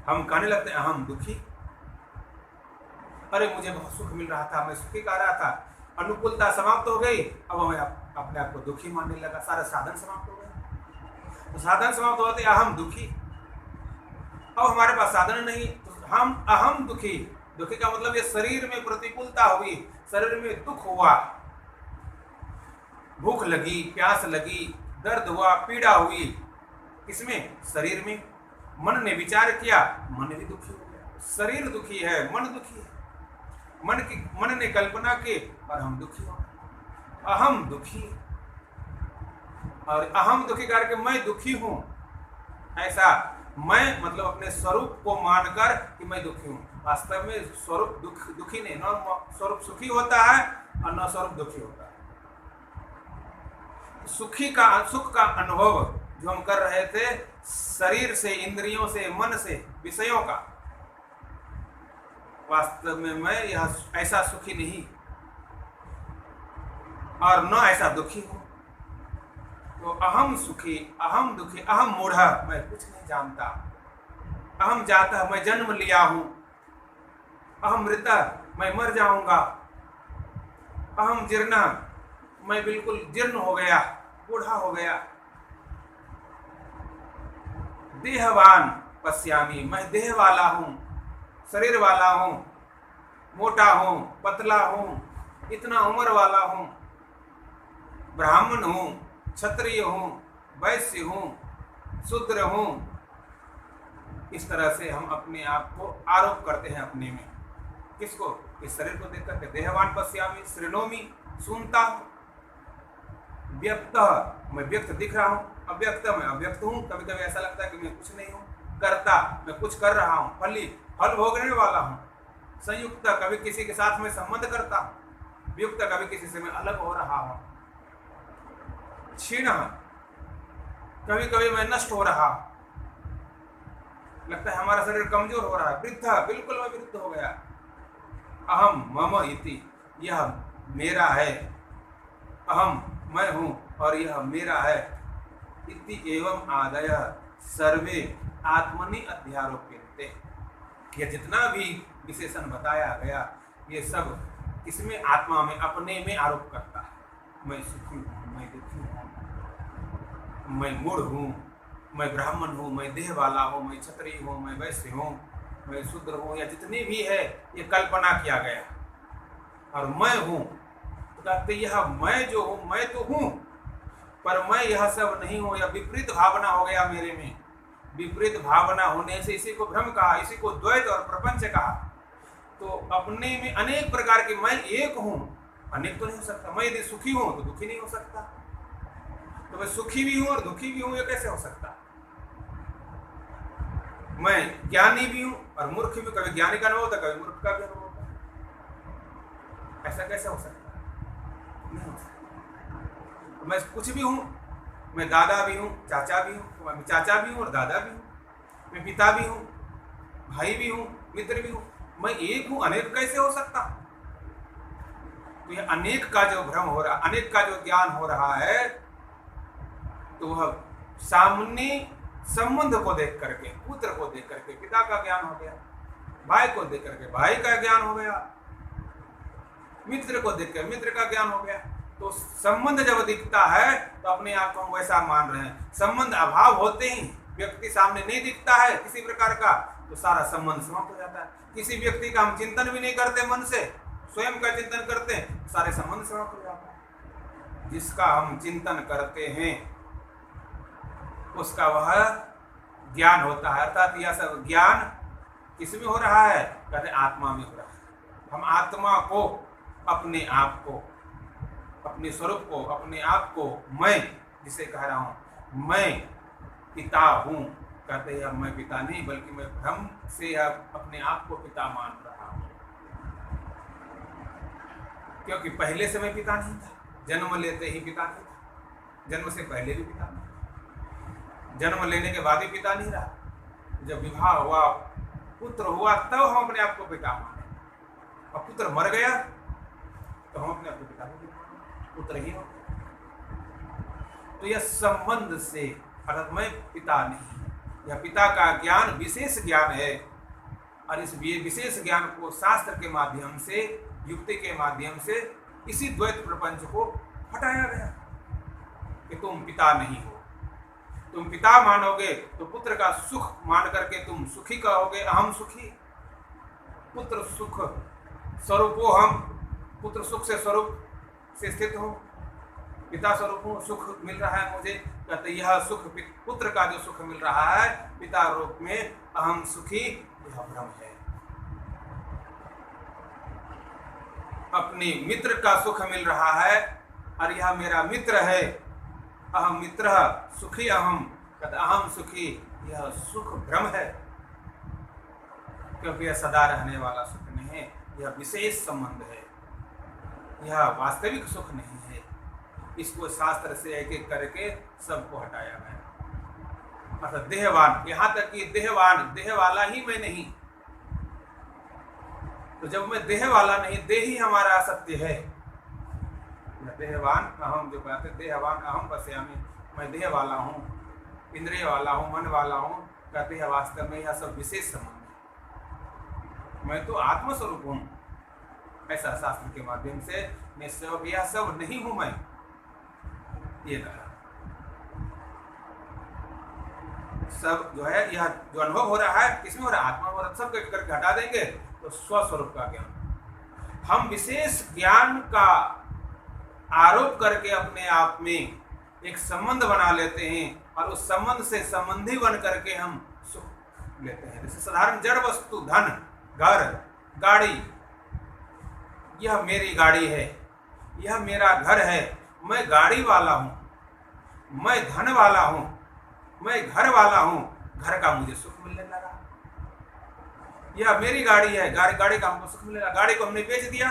हम कहने लगते हैं अहम दुखी, अरे मुझे बहुत सुख मिल रहा था, मैं सुखी कह रहा था, अनुकूलता समाप्त हो गई, अब मैं अपने आप को दुखी मानने लगा, सारे साधन समाप्त हो गए। तो साधन समाप्त होते अहम दुखी, अब हमारे पास साधन नहीं, तो हम अहम दुखी। दुखी का मतलब ये शरीर में प्रतिकूलता हुई, शरीर में दुख हुआ, भूख लगी, प्यास लगी, दर्द हुआ, पीड़ा हुई, किसमें? शरीर में। मन ने विचार किया, मन भी दुखी हो गया। शरीर दुखी है, मन दुखी है, मन ने कल्पना की और हम दुखी हो गए। अहम दुखी, और अहम दुखी करके मैं दुखी हूं, ऐसा मैं मतलब अपने स्वरूप को मानकर कि मैं दुखी हूं। वास्तव में स्वरूप दुखी नहीं, न स्वरूप सुखी होता है और न स्वरूप दुखी होता है। सुखी का, सुख का अनुभव जो हम कर रहे थे शरीर से, इंद्रियों से, मन से, विषयों का, वास्तव में मैं यह ऐसा सुखी नहीं और न ऐसा दुखी हूं। तो अहम सुखी, अहम दुखी, अहम मूढ़ा, मैं कुछ नहीं जानता, अहम जाता, मैं जन्म लिया हूं, अहम मृता, मैं मर जाऊंगा, अहम जीर्णा, मैं बिल्कुल जीर्ण हो गया, बूढ़ा हो गया, देहवान पश्यामी, मैं देह वाला हूं, शरीर वाला हूं, मोटा हूं, पतला हूं, इतना उम्र वाला हूं, ब्राह्मण हूं, क्षत्रिय हूं, वैश्य हूं, शूद्र हूं। इस तरह से हम अपने आप को आरोप करते हैं अपने में। किसको? इस शरीर को देख करके। देहवान पश्यामी, श्रृणोमी, सुनता हूं, व्यक्त, मैं व्यक्त दिख रहा हूं, अव्यक्त, मैं अव्यक्त हूं। कभी कभी ऐसा लगता है कि मैं कुछ नहीं हूं। कर्ता, मैं कुछ कर रहा हूं, फल भोगने वाला हूं। संयुक्त, कभी किसी के साथ में संबंध करता हूं। वियुक्त, कभी किसी से मैं अलग हो रहा हूं। क्षीण, कभी कभी मैं नष्ट हो रहा, लगता है हमारा शरीर कमजोर हो रहा है। वृद्ध, बिल्कुल मैं वृद्ध हो गया। अहम मम इति, यह मेरा है, अहम मैं हूँ और यह मेरा है, इति एवं आदय सर्वे आत्मनि अध्यारोप्यन्ते। यह जितना भी विशेषण बताया गया ये सब इसमें आत्मा में अपने में आरोप करता है। मैं सुखी हूँ, मैं दुखी हूँ, मैं मूढ़ हूँ, मैं ब्राह्मण हूँ, मैं देह वाला हूँ, मैं क्षत्रिय हूँ, मैं वैश्य हूँ, मैं शूद्र हूँ, या जितनी भी है ये कल्पना किया गया। और मैं हूँ तो कहते यह मैं जो हूँ मैं तो हूँ, पर मैं यह सब नहीं हूँ। यह विपरीत भावना हो गया मेरे में। विपरीत भावना होने से इसी को भ्रम कहा, इसी को द्वैत और प्रपंच कहा। तो अपने में अनेक प्रकार के मैं एक हूँ, अनेक तो नहीं हो सकता। मैं यदि सुखी हूँ तो दुखी नहीं हो सकता, तो मैं सुखी भी हूँ और दुखी भी हूँ, ये कैसे हो सकता? मैं ज्ञानी भी हूँ और मूर्ख भी। कभी ज्ञानी का अनुभव होता, कभी मूर्ख का भी अनुभव होता। ऐसा कैसे हो सकता? नहीं हो सकता। मैं कुछ भी हूँ, मैं दादा भी हूँ, चाचा भी हूँ, मैं चाचा भी हूँ और दादा भी हूँ, मैं पिता भी हूँ, भाई भी हूँ, मित्र भी हूँ। मैं एक हूँ, अनेक कैसे हो सकता? तो यह अनेक का जो भ्रम हो रहा, अनेक का जो ज्ञान हो रहा है, तो वह सामने संबंध को देख करके, पुत्र को देख करके पिता का ज्ञान हो गया, भाई को देख करके भाई का ज्ञान हो गया, मित्र को देख कर मित्र का ज्ञान हो गया। तो संबंध जब दिखता है तो अपने आप को हम वैसा मान रहे हैं। संबंध अभाव होते ही व्यक्ति सामने नहीं दिखता है किसी प्रकार का, तो सारा संबंध समाप्त हो जाता है। किसी व्यक्ति का हम चिंतन भी नहीं करते, मन से स्वयं का चिंतन करते हैं, सारे संबंध समाप्त हो जाता है। जिसका हम चिंतन करते हैं उसका वह ज्ञान होता है। अर्थात यह सब ज्ञान किसमें हो रहा है? कहते आत्मा में हो रहा है। हम आत्मा को, अपने आप को, अपने स्वरूप को, अपने आप को मैं जिसे कह रहा हूँ मैं पिता हूँ, कहते हैं मैं पिता नहीं, बल्कि मैं भ्रम से अपने आप को पिता मान रहा हूँ। क्योंकि पहले से मैं पिता नहीं था, जन्म लेते ही पिता नहीं था, जन्म से पहले भी पिता नहीं, जन्म लेने के बाद भी पिता नहीं रहा। जब विवाह हुआ, पुत्र हुआ, तब हम अपने आप को पिता माने, और पुत्र मर गया तो हम अपने आप को पिता नहीं, पुत्र ही हो। तो यह संबंध से, अर्थात मैं पिता नहीं, यह पिता का ज्ञान विशेष ज्ञान है। और इस विशेष ज्ञान को शास्त्र के माध्यम से, युक्ति के माध्यम से इसी द्वैत प्रपंच को हटाया गया कि तुम पिता नहीं हो। तुम पिता मानोगे तो पुत्र का सुख मान करके तुम सुखी कहोगे, अहम सुखी, पुत्र सुख स्वरूप हो, हम पुत्र सुख से स्वरूप से स्थित हो, पिता स्वरूप हूँ, सुख मिल रहा है मुझे। कहते यह सुख, पुत्र का जो सुख मिल रहा है पिता रूप में, अहम सुखी, यह भ्रम है। अपने मित्र का सुख मिल रहा है और यह मेरा मित्र है, अहम मित्र सुखी अहम, कहते अहम सुखी, यह सुख भ्रम है। क्योंकि यह सदा रहने वाला सुख नहीं है, यह विशेष संबंध है, यह वास्तविक सुख नहीं है। इसको शास्त्र से एक एक करके सबको हटाया गया। अर्थात देहवान, यहाँ तक कि देहवान, देह वाला ही मैं नहीं। तो जब मैं देह वाला नहीं, देह ही हमारा सत्य है। देहवान अहम जो कहते, देहवान अहम पश्यामि, मैं देह वाला हूँ, इंद्रिय वाला हूँ, मन वाला हूँ, कहते हैं वास्तव में यह सब विशेष संबंध है। मैं तो आत्मस्वरूप हूँ, ऐसा शास्त्र के माध्यम से निश्चय, यह सब नहीं हूँ मैं, ये कहा। सब जो है, यह जो अनुभव हो रहा है किसमें हो रहा है? आत्मा हो रहा है। सब करके हटा देंगे तो स्वस्वरूप का ज्ञान। हम विशेष ज्ञान का आरोप करके अपने आप में एक संबंध बना लेते हैं और उस संबंध से संबंधी बन करके हम सुख लेते हैं। जैसे साधारण जड़ वस्तु, धन, घर, गाड़ी, यह मेरी गाड़ी है, यह मेरा घर है, मैं गाड़ी वाला हूँ, मैं धन वाला हूँ, मैं घर वाला हूँ, घर का मुझे सुख मिलने लगा। यह मेरी गाड़ी है, गाड़ी का हमको सुख मिलेगा। गाड़ी को हमने बेच दिया,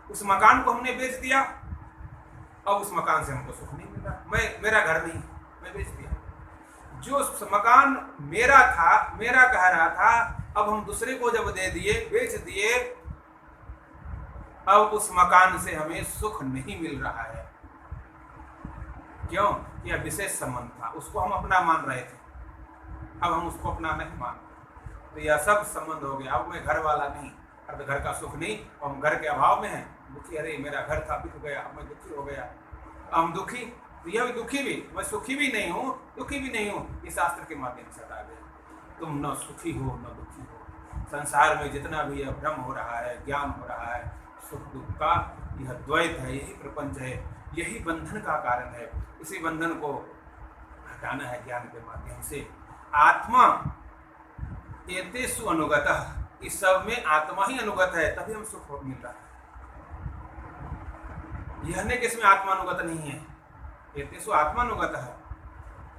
उस मकान को हमने बेच दिया, अब उस मकान से हमको सुख नहीं मिला। मेरा घर नहीं, मैं बेच दिया। जो मकान मेरा था, मेरा कह रहा था, अब हम दूसरे को जब दे दिए, बेच दिए, अब उस मकान से हमें सुख नहीं मिल रहा है। क्यों? यह विशेष संबंध था, उसको हम अपना मान रहे थे, अब हम उसको अपना नहीं मानते, तो यह सब संबंध हो गया। अब मैं घर वाला नहीं, अब घर का सुख नहीं, और हम घर के अभाव में हैं, दुखी। अरे मेरा घर था, बिक गया, अब मैं दुखी हो गया, हम दुखी, तो यह भी दुखी भी, मैं सुखी भी नहीं हूँ, दुखी भी नहीं हूँ। इस शास्त्र के माध्यम से बता गए, तुम न सुखी हो न दुखी हो। संसार में जितना भी यह भ्रम हो रहा है, ज्ञान हो रहा है, सुख दुख का, यह द्वैत है, यही प्रपंच है, यही बंधन का कारण है। इसी बंधन को हटाना है ज्ञान के माध्यम से। आत्मा एतेषु अनुगतः, इस सब में आत्मा ही अनुगत है, तभी हम सुख मिल रहा है। यह नहीं कि इसमें आत्मा अनुगत नहीं है। एतेषु आत्मानुगतः,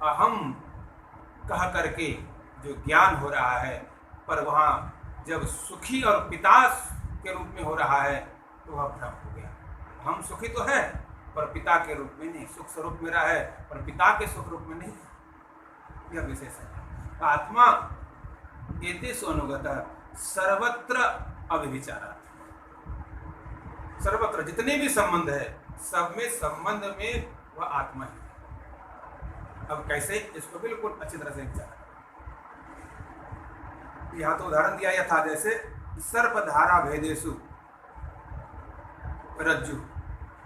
अहम कह करके जो ज्ञान हो रहा है, पर वहाँ जब सुखी और पिता के रूप में हो रहा है तो वह भ्रम हो गया। हम सुखी तो है पर पिता के रूप में नहीं, सुख स्वरूप मेरा है पर पिता के सुख रूप में नहीं, यह विशेष है। आत्मा एतेषु अनुगतः सर्वत्र अव्यभिचारात्, सर्वत्र जितने भी संबंध है, सब में संबंध में वह आत्मा ही है। अब कैसे, इसको बिल्कुल अच्छी तरह से विचार। यहाँ तो उदाहरण दिया यह था, जैसे सर्पधारा भेदेषु रज्जु,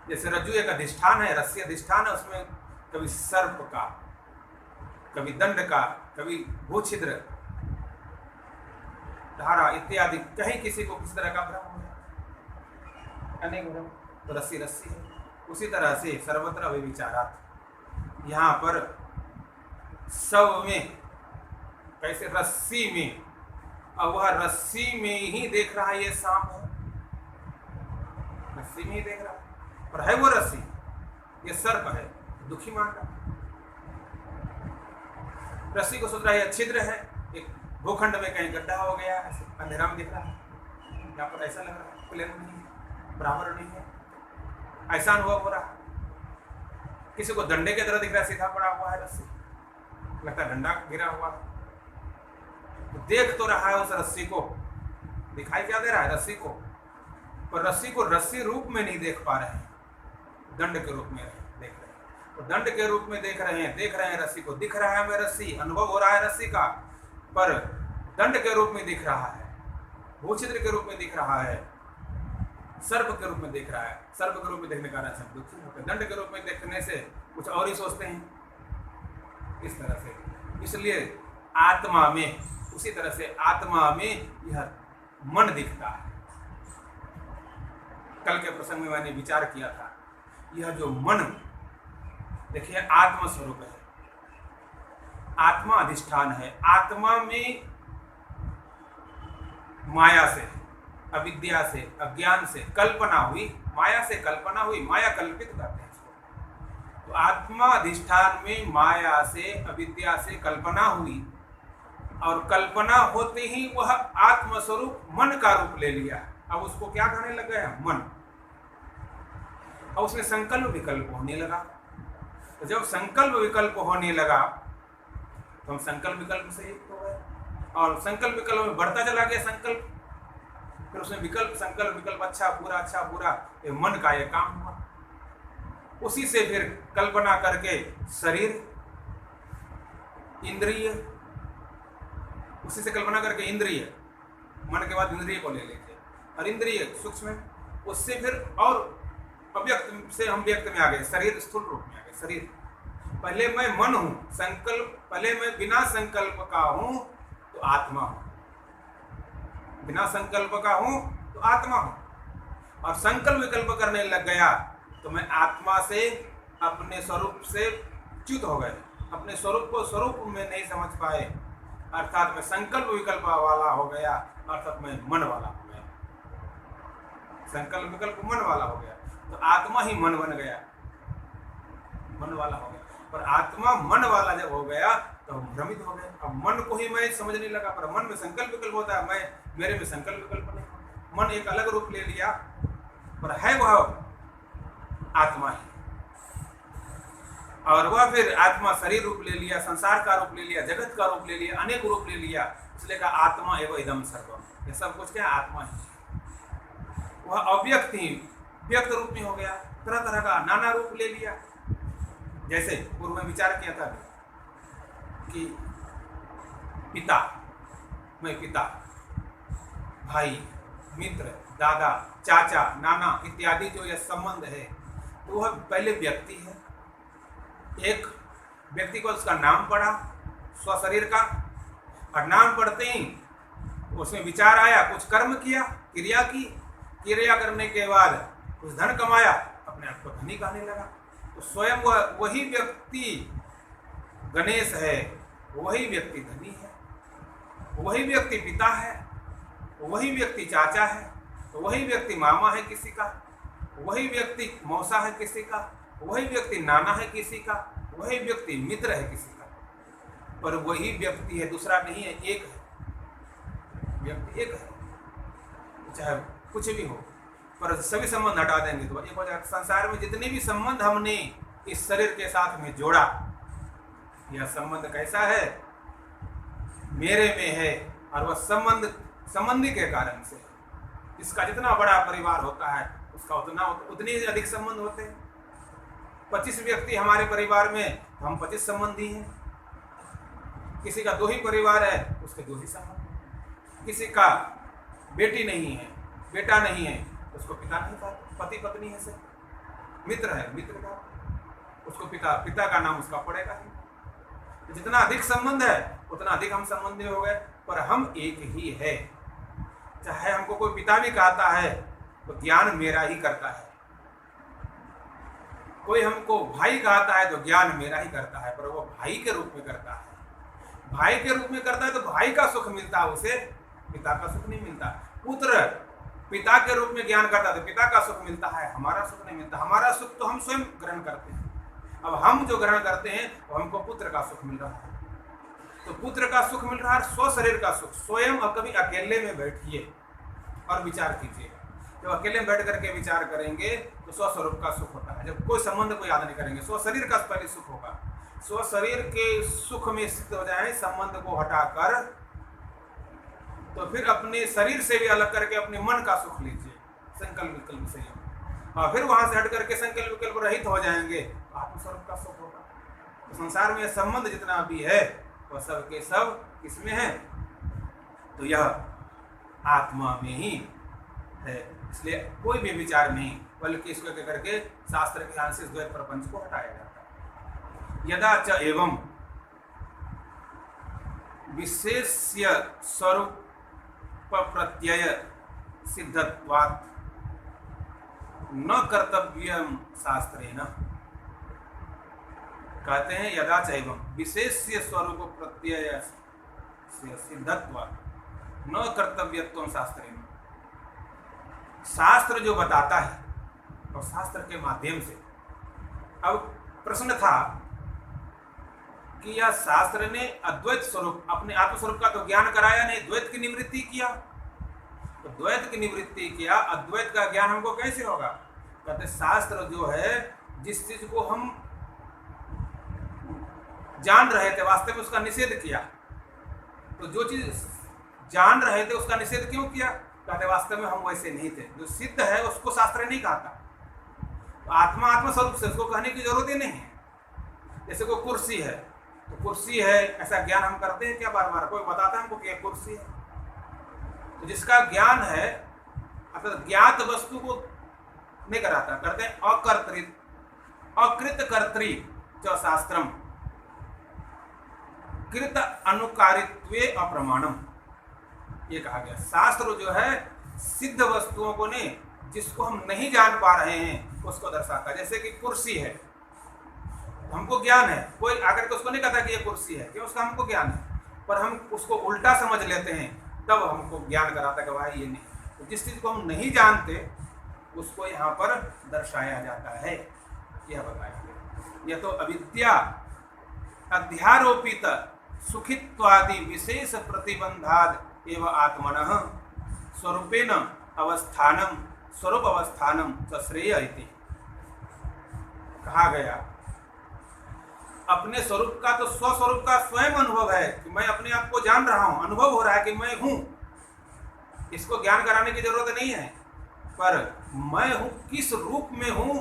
जैसे रज्जु एक अधिष्ठान है, रस्सी अधिष्ठान है, उसमें कभी सर्प का, कभी दंड का, कभी भूछिद्र धारा इत्यादि, कहीं किसी को किसी तरह का भ्रम हो जाए, अनेक भ्रम, तो रस्सी रस्सी है। उसी तरह से सर्वत्र अव्यभिचारात्, यहाँ पर सब में, कैसे रस्सी में, अब वह रस्सी में ही देख रहा है ये सांप है, रस्सी में ही देख रहा है, पर है वो रस्सी, ये सर्प है, दुखी मान रहा। रस्सी को सोच रहा है ये छिद्र है, एक भूखंड में कहीं गड्ढा हो गया, ऐसे अंधेरा में दिख रहा है, यहाँ पर ऐसा लग रहा है, प्लेन नहीं है, बराबर नहीं है, ऐसा अनुभव हो रहा। किसी को डंडे की तरह दिख रहा है, सीधा पड़ा हुआ है रस्सी, लगता है डंडा गिरा हुआ है, तो देख तो रहा है उस रस्सी को, दिखाई क्या दे रहा है रस्सी को, पर रस्सी को रस्सी रूप में नहीं देख पा रहे हैं, दंड के रूप में देख रहे हैं। तो दंड के रूप में देख रहे हैं रस्सी को, दिख रहा है हमें रस्सी, अनुभव हो रहा है रस्सी का, पर दंड के रूप में दिख रहा है, भूछिद्र के रूप में दिख रहा है, सर्प के रूप में देख रहा है। सर्प के रूप में देखने का कारण दुखी होते हैं, दंड के रूप में देखने से कुछ और ही सोचते हैं, इस तरह से। इसलिए आत्मा में, उसी तरह से आत्मा में यह मन दिखता है। कल के प्रसंग में मैंने विचार किया था, यह जो मन, देखिए आत्म स्वरूप है, आत्मा अधिष्ठान है। आत्मा में माया से, अविद्या से, अज्ञान से कल्पना हुई, माया से कल्पना हुई, माया कल्पित करते हैं इसको। तो आत्मा अधिष्ठान में माया से, अविद्या से कल्पना हुई, और कल्पना होते ही वह आत्म स्वरूप मन का रूप ले लिया। अब उसको क्या कहने लग गया? मन। और उसमें संकल्प विकल्प होने लगा। तो जब संकल्प विकल्प होने लगा तो हम संकल्प विकल्प से युक्त हो गए, और संकल्प विकल्प में बढ़ता चला गया संकल्प, फिर उसमें विकल्प, संकल्प विकल्प, अच्छा बुरा, ये मन का ये काम हुआ। उसी से फिर कल्पना करके शरीर, इंद्रिय, उसी से कल्पना करके इंद्रिय, मन के बाद इंद्रिय को ले लेते, और इंद्रिय सूक्ष्म, उससे फिर और अव्यक्त से हम व्यक्त में आ गए, शरीर स्थूल रूप में आ गए। शरीर, पहले मैं मन हूं, संकल्प, पहले मैं बिना संकल्प का हूं तो आत्मा हूं, बिना संकल्प का हूं तो आत्मा हूं, और संकल्प विकल्प करने लग गया तो मैं आत्मा से, अपने स्वरूप से च्युत हो गए, अपने स्वरूप को स्वरूप में नहीं समझ पाए, अर्थात मैं संकल्प विकल्प वाला हो गया, अर्थात मैं मन वाला हो गया, संकल्प विकल्प मन वाला हो गया, तो आत्मा ही मन बन गया, मन वाला हो गया। पर आत्मा मन वाला जब हो गया तो हम भ्रमित हो गए। अब मन को ही मैं समझने लगा, पर मन में संकल्प विकल्प होता है, मेरे में संकल्प विकल्प नहीं, मन एक अलग रूप ले लिया, पर है वह आत्मा ही, और वह फिर आत्मा शरीर रूप ले लिया, संसार का रूप ले लिया, जगत का रूप ले लिया, अनेक रूप ले लिया, इसलिए कहा आत्मा एवं इदम सर्वम, ये सब कुछ क्या आत्मा ही। वह अव्यक्त ही व्यक्त रूप में हो गया, तरह तरह का नाना रूप ले लिया। जैसे पूर्व में विचार किया था कि पिता, मैं पिता, भाई, मित्र, दादा, चाचा, नाना इत्यादि जो यह संबंध है, तो वह पहले व्यक्ति है। एक व्यक्ति को उसका नाम पड़ा स्वशरीर का, और नाम पढ़ते ही उसमें विचार आया, कुछ कर्म किया, क्रिया की, क्रिया करने के बाद कुछ धन कमाया, अपने आप को धनी कहने लगा। तो स्वयं वही व्यक्ति गणेश है, वही व्यक्ति धनी है, वही व्यक्ति पिता है, वही व्यक्ति चाचा है, वही व्यक्ति मामा है किसी का, वही व्यक्ति मौसा है किसी का, वही व्यक्ति नाना है किसी का, वही व्यक्ति मित्र है किसी का, पर वही व्यक्ति है, दूसरा नहीं है, एक है, व्यक्ति एक है, चाहे कुछ भी हो, पर सभी संबंध हटा देंगे तो एक हो जाएगा। संसार में जितने भी संबंध हमने इस शरीर के साथ में जोड़ा, यह संबंध कैसा है, मेरे में है, और वह संबंधी के कारण से। इसका जितना बड़ा परिवार होता है उसका उतने ही अधिक संबंध होते हैं। 25 व्यक्ति हमारे परिवार में, हम 25 संबंधी हैं। किसी का 2 ही परिवार है, उसके 2 ही संबंध। किसी का बेटी नहीं है, बेटा नहीं है, उसको पिता नहीं था, पति पत्नी है, से मित्र है, मित्र का उसको पिता का नाम उसका पड़ेगा ही। जितना अधिक संबंध है उतना अधिक हम संबंधी हो गए, पर हम एक ही है। चाहे हमको कोई पिता भी कहता है तो ज्ञान मेरा ही करता है, कोई हमको भाई कहता है तो ज्ञान मेरा ही करता है, पर वो भाई के रूप में करता है। भाई के रूप में करता है तो भाई का सुख मिलता है, उसे पिता का सुख नहीं मिलता। पुत्र पिता के रूप में ज्ञान करता है तो पिता का सुख मिलता है, हमारा सुख नहीं मिलता। हमारा सुख तो हम स्वयं ग्रहण करते हैं। अब हम जो ग्रहण करते हैं वो हमको पुत्र का सुख मिल रहा है, तो पुत्र का सुख मिल रहा है, स्व शरीर का सुख। स्वयं अब कभी अकेले में बैठिए और विचार कीजिए। जब अकेले में बैठ करके विचार करेंगे तो स्व स्वरूप का सुख होता है। जब कोई संबंध को याद नहीं करेंगे, स्व शरीर का पहले सुख होगा। स्व शरीर के सुख में स्थित हो जाए, संबंध को हटाकर, तो फिर अपने शरीर से भी अलग करके अपने मन का सुख लीजिए, संकल्प विकल्प से, और फिर वहां से हट करके संकल्प विकल्प रहित हो जाएंगे, आत्मस्वरूप का सुख होगा। तो संसार में संबंध जितना भी है वह सब के सब किसमें है, तो यह आत्मा में ही है। इसलिए कोई भी विचार नहीं, बल्कि इसको करके शास्त्र के ध्यान से द्वैत प्रपंच को हटाया जाता है। यदा च एवं विशेष्य स्वरूप प्रत्यय सिद्धत्वात् न कर्तव्यम शास्त्रेण। कहते हैं यदा च एवं विशेष्य स्वरूप प्रत्यय सिद्धत्वात् न कर्तव्यत्वम शास्त्रेण। शास्त्र जो बताता है और शास्त्र के माध्यम से, अब प्रश्न था कि यह शास्त्र ने अद्वैत स्वरूप, अपने आत्मस्वरूप का तो ज्ञान कराया नहीं, द्वैत की निवृत्ति किया। तो द्वैत की निवृत्ति किया, अद्वैत का ज्ञान हमको कैसे होगा? कहते शास्त्र जो है जिस चीज को हम जान रहे थे वास्तव में उसका निषेध किया, तो जो चीज जान रहे थे उसका निषेध क्यों किया? कहते वास्तव में हम वैसे नहीं थे। जो सिद्ध है उसको शास्त्र नहीं कहता, तो आत्मा आत्मस्वरूप से उसको कहने की जरूरत ही नहीं है। जैसे कोई कुर्सी है तो कुर्सी है ऐसा ज्ञान हम करते हैं क्या? बार बार कोई बताता है हमको कि कुर्सी है, तो जिसका ज्ञान है अर्थात ज्ञात वस्तु को नहीं कराता, करते हैं अकर्तृ अकृत कर्तृ च शास्त्रम कृत अनुकारित्वे अप्रमाणम। ये कहा गया शास्त्र जो है सिद्ध वस्तुओं को ने जिसको हम नहीं जान पा रहे हैं उसको दर्शाता है। जैसे कि कुर्सी है, हमको ज्ञान है, कोई आकर के उसको नहीं कहता कि ये कुर्सी है, क्यों? उसका हमको ज्ञान है, पर हम उसको उल्टा समझ लेते हैं, तब हमको ज्ञान कराता है कि भाई ये नहीं। तो जिस चीज को हम नहीं जानते उसको यहाँ पर दर्शाया जाता है, यह बताया गया। यह तो अविद्या अध्यारोपित सुखित्वादि विशेष प्रतिबंधाद एवं आत्मनः स्वरूपेण अवस्थानम स्वरूप अवस्थानम च श्रेय इति। कहा गया अपने स्वरूप का तो स्वस्वरूप का स्वयं अनुभव है कि मैं अपने आप को जान रहा हूं, अनुभव हो रहा है कि मैं हूं। इसको ज्ञान कराने की जरूरत नहीं है। पर मैं हूँ किस रूप में हूँ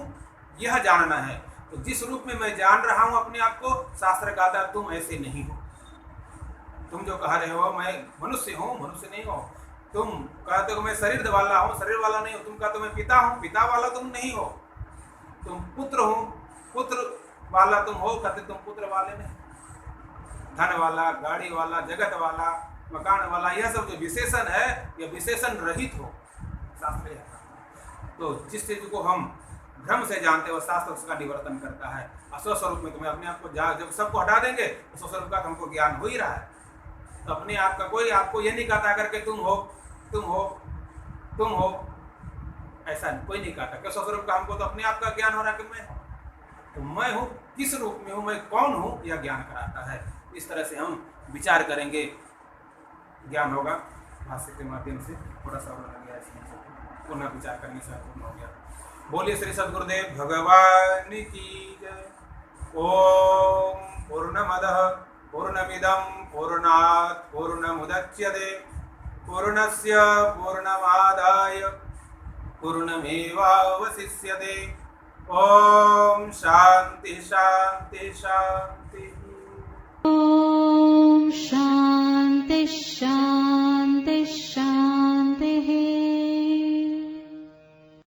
यह जानना है। तो जिस रूप में मैं जान रहा हूँ अपने आप को, शास्त्र कहता है तुम ऐसे नहीं हो। तुम जो कह रहे हो मैं मनुष्य हूँ, मनुष्य नहीं हो। तुम कहते हो मैं शरीर वाला हूँ, शरीर वाला नहीं हो। तुम कहते हो मैं पिता हूँ, पिता वाला तुम नहीं हो। तुम पुत्र हो, पुत्र वाला तुम हो, कहते तुम पुत्र वाले नहीं। धन वाला, गाड़ी वाला, जगत वाला, मकान वाला, यह सब जो विशेषण है यह विशेषण रहित हो। शास्त्र तो जिस चीज को हम भ्रम से जानते हो शास्त्र उसका निवर्तन करता है। स्वस्वरूप में तुम्हें अपने आप को जब सबको हटा देंगे तो स्वस्वरूप का हमको ज्ञान हो ही रहा है। तो अपने आप का कोई आपको ये नहीं कहता करके तुम हो, तुम हो, तुम हो, ऐसा कोई नहीं कहता। क्या स्वस्वरूप का हमको तो अपने आप का ज्ञान हो रहा है कि मैं हूँ। तो मैं हूँ किस रूप में हूँ, मैं कौन हूँ, यह ज्ञान कराता है। इस तरह से हम विचार करेंगे, ज्ञान होगा। भाष्य के माध्यम से थोड़ा सा लग गया, इसमें पुनः विचार करने से पूर्ण हो गया। बोलिए श्री सद्गुरुदेव भगवान की जय। ओम पूर्णमदः पूर्णमिदं पूर्णात् पूर्णमुदच्यते पूर्णस्य पूर्णमादाय पूर्णमेवावशिष्यते। ओम शांति शांति शांति। ॐ शान्ति शान्ति शान्ति।